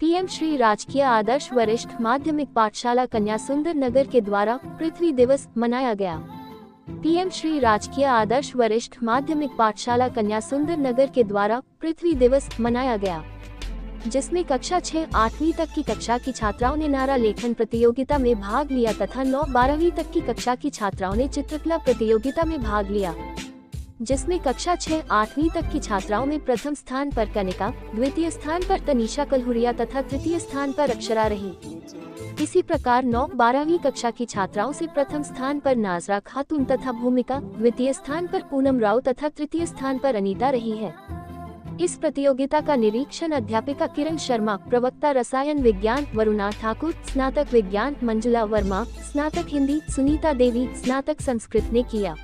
PM Shri राजकीय आदर्श वरिष्ठ माध्यमिक पाठशाला कन्या सुंदर नगर के द्वारा पृथ्वी दिवस मनाया गया। पीएम श्री राजकीय आदर्श वरिष्ठ माध्यमिक पाठशाला कन्या सुंदर नगर के द्वारा पृथ्वी दिवस मनाया गया, जिसमें कक्षा 6-8वीं तक की कक्षा की छात्राओं ने नारा लेखन प्रतियोगिता में भाग लिया तथा 9-12वीं तक की कक्षा की छात्राओं ने चित्रकला प्रतियोगिता में भाग लिया, जिसमें कक्षा 6-8वीं तक की छात्राओं में प्रथम स्थान पर कनिका, द्वितीय स्थान पर तनीषा कलहुरिया तथा तृतीय स्थान पर अक्षरा रही। इसी प्रकार 9-12वीं कक्षा की छात्राओं से प्रथम स्थान पर नाजरा खातून तथा भूमिका, द्वितीय स्थान पर पूनम राव तथा तृतीय स्थान पर अनीता रही है। इस प्रतियोगिता का निरीक्षण अध्यापिका किरण शर्मा, प्रवक्ता रसायन विज्ञान वरुणा ठाकुर, स्नातक विज्ञान मंजुला वर्मा, स्नातक हिंदी सुनीता देवी, स्नातक संस्कृत ने किया।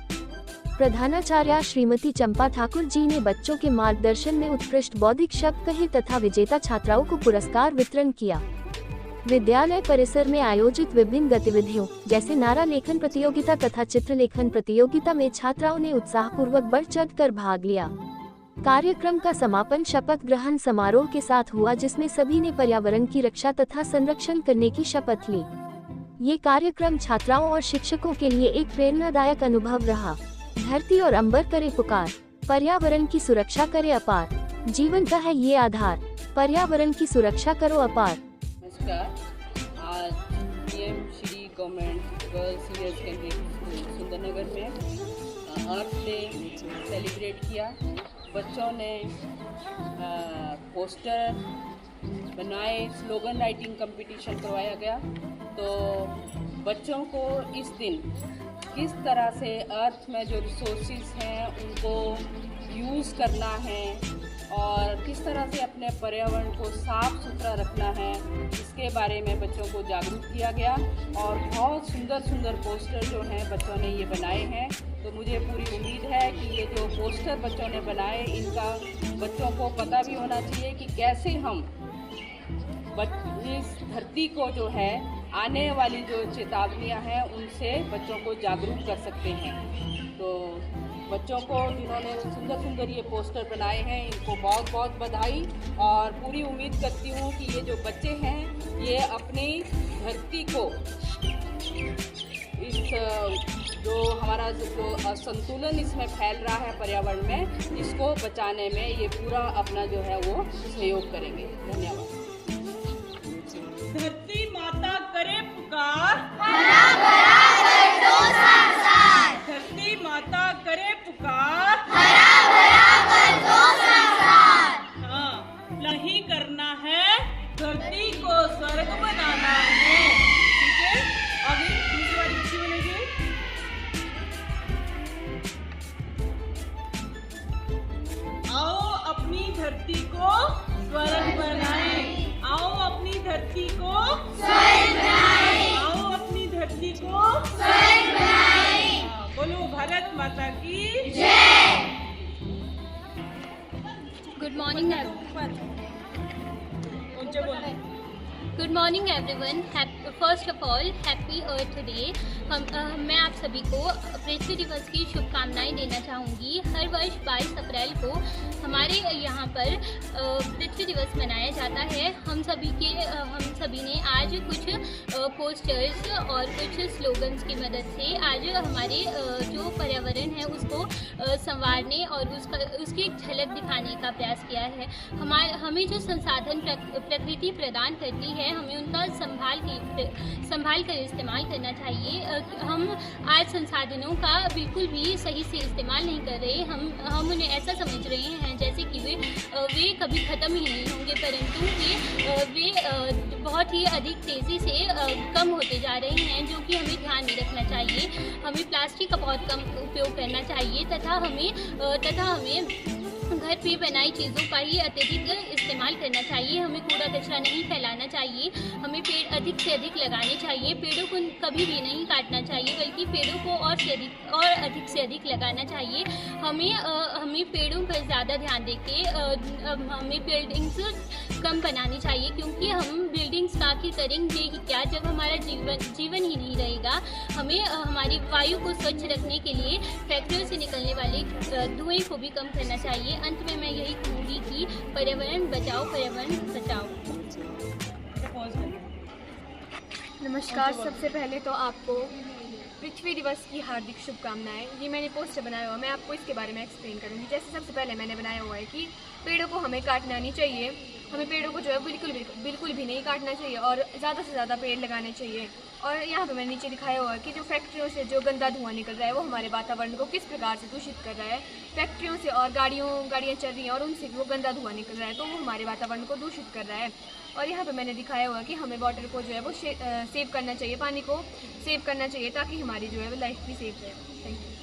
प्रधानाचार्य श्रीमती चंपा ठाकुर जी ने बच्चों के मार्गदर्शन में उत्कृष्ट बौद्धिक शब्द कहे तथा विजेता छात्राओं को पुरस्कार वितरण किया। विद्यालय परिसर में आयोजित विभिन्न गतिविधियों जैसे नारा लेखन प्रतियोगिता तथा चित्रलेखन प्रतियोगिता में छात्राओं ने उत्साहपूर्वक बढ़ चढ़कर भाग लिया। कार्यक्रम का समापन शपथ ग्रहण समारोह के साथ हुआ, जिसमें सभी ने पर्यावरण की रक्षा तथा संरक्षण करने की शपथ ली। ये कार्यक्रम छात्राओं और शिक्षकों के लिए एक प्रेरणादायक अनुभव रहा। धरती और अंबर करे पुकार, पर्यावरण की सुरक्षा करे अपार, जीवन का है ये आधार, पर्यावरण की सुरक्षा करो अपार। नमस्कार। आज PM Shri government girls senior secondary school Sundarnagar में अर्थ डे सेलिब्रेट किया। बच्चों ने पोस्टर बनाए, स्लोगन राइटिंग कंपटीशन करवाया गया। तो बच्चों को इस दिन किस तरह से अर्थ में जो रिसोर्सेज हैं उनको यूज़ करना है और किस तरह से अपने पर्यावरण को साफ सुथरा रखना है, इसके बारे में बच्चों को जागरूक किया गया। और बहुत सुंदर सुंदर पोस्टर जो हैं बच्चों ने ये बनाए हैं। तो मुझे पूरी उम्मीद है कि ये जो पोस्टर बच्चों ने बनाए इनका बच्चों को पता भी होना चाहिए कि कैसे हम इस धरती को जो है आने वाली जो चेतावनियां हैं उनसे बच्चों को जागरूक कर सकते हैं। तो बच्चों को जिन्होंने सुंदर सुंदर ये पोस्टर बनाए हैं इनको बहुत बहुत बधाई। और पूरी उम्मीद करती हूँ कि ये जो बच्चे हैं ये अपनी धरती को इस जो हमारा जो असंतुलन इसमें फैल रहा है पर्यावरण में, इसको बचाने में ये पूरा अपना जो है वो सहयोग करेंगे। धन्यवाद। धरती माता करे पुकार, हरा भरा कर दो संसार। धरती माता करे पुकार, हरा भरा कर दो संसार। हाँ, नहीं करना है, धरती को स्वर्ग बनाना है। ठीक है, आगे दूसरी बार अच्छी बनेगी। आओ अपनी धरती को स्वर्ग बनाएं। आओ अपनी धरती को स्वर्ग बनाएं। आओ अपनी धरती को स्वर्ग बनाएं। बोलो भारत माता की जय। Good morning good morning everyone. First of all happy earth day. मैं आप सभी को पृथ्वी दिवस की शुभकामनाएं देना चाहूँगी। हर वर्ष 22 अप्रैल को हमारे यहाँ पर पृथ्वी दिवस मनाया जाता है। हम सभी ने आज कुछ पोस्टर्स और कुछ स्लोगन्स की मदद से आज हमारे जो पर्यावरण है उसको संवारने और उसकी एक झलक दिखाने का प्रयास किया है। हमें जो संसाधन प्रकृति प्रदान करती है हमें उनका संभाल कर इस्तेमाल करना चाहिए। हम आज संसाधनों का बिल्कुल भी सही से इस्तेमाल नहीं कर रहे। हम उन्हें ऐसा समझ रहे हैं जैसे कि वे कभी ख़त्म ही नहीं होंगे, परंतु वे बहुत ही अधिक तेज़ी से कम होते जा रहे हैं, जो कि हमें ध्यान में रखना चाहिए। हमें प्लास्टिक का बहुत कम उपयोग करना चाहिए तथा हमें घर पे बनाई चीज़ों का ही अत्यधिक इस्तेमाल करना चाहिए। हमें कूड़ा कचरा नहीं फैलाना चाहिए। हमें पेड़ अधिक से अधिक लगाने चाहिए। पेड़ों को कभी भी नहीं काटना चाहिए, बल्कि पेड़ों को और अधिक से अधिक लगाना चाहिए। हमें पेड़ों पर ज़्यादा ध्यान देके हमें बिल्डिंग्स कम बनानी चाहिए, क्योंकि हम बिल्डिंग्स का आखिर करेंगे कि क्या जब हमारा जीवन ही नहीं रहेगा। हमें हमारी वायु को स्वच्छ रखने के लिए फैक्ट्रियों से निकलने वाले धुएं को भी कम करना चाहिए। अंत में मैं यही कहूँगी कि पर्यावरण बचाओ, पर्यावरण बचाओ। नमस्कार। सबसे पहले तो आपको पृथ्वी दिवस की हार्दिक शुभकामनाएं। ये मैंने पोस्टर बनाया हुआ, मैं आपको इसके बारे में एक्सप्लेन करूँगी। जैसे सबसे पहले मैंने बनाया हुआ है कि पेड़ों को हमें काटना नहीं चाहिए, हमें पेड़ों को जो है बिल्कुल भी नहीं काटना चाहिए और ज़्यादा से ज़्यादा पेड़ लगाने चाहिए। और यहाँ पे मैंने नीचे दिखाया हुआ है कि जो फैक्ट्रियों से जो गंदा धुआं निकल रहा है वो हमारे वातावरण को किस प्रकार से दूषित कर रहा है। फैक्ट्रियों से और गाड़ियाँ चल रही हैं और उनसे वो गंदा धुआं निकल रहा है, तो वो हमारे वातावरण को दूषित कर रहा है। और यहाँ पे मैंने दिखाया हुआ है कि हमें वाटर को जो है वो सेव करना चाहिए, पानी को सेव करना चाहिए ताकि हमारी जो है वो लाइफ भी सेफ रहे। Thank you.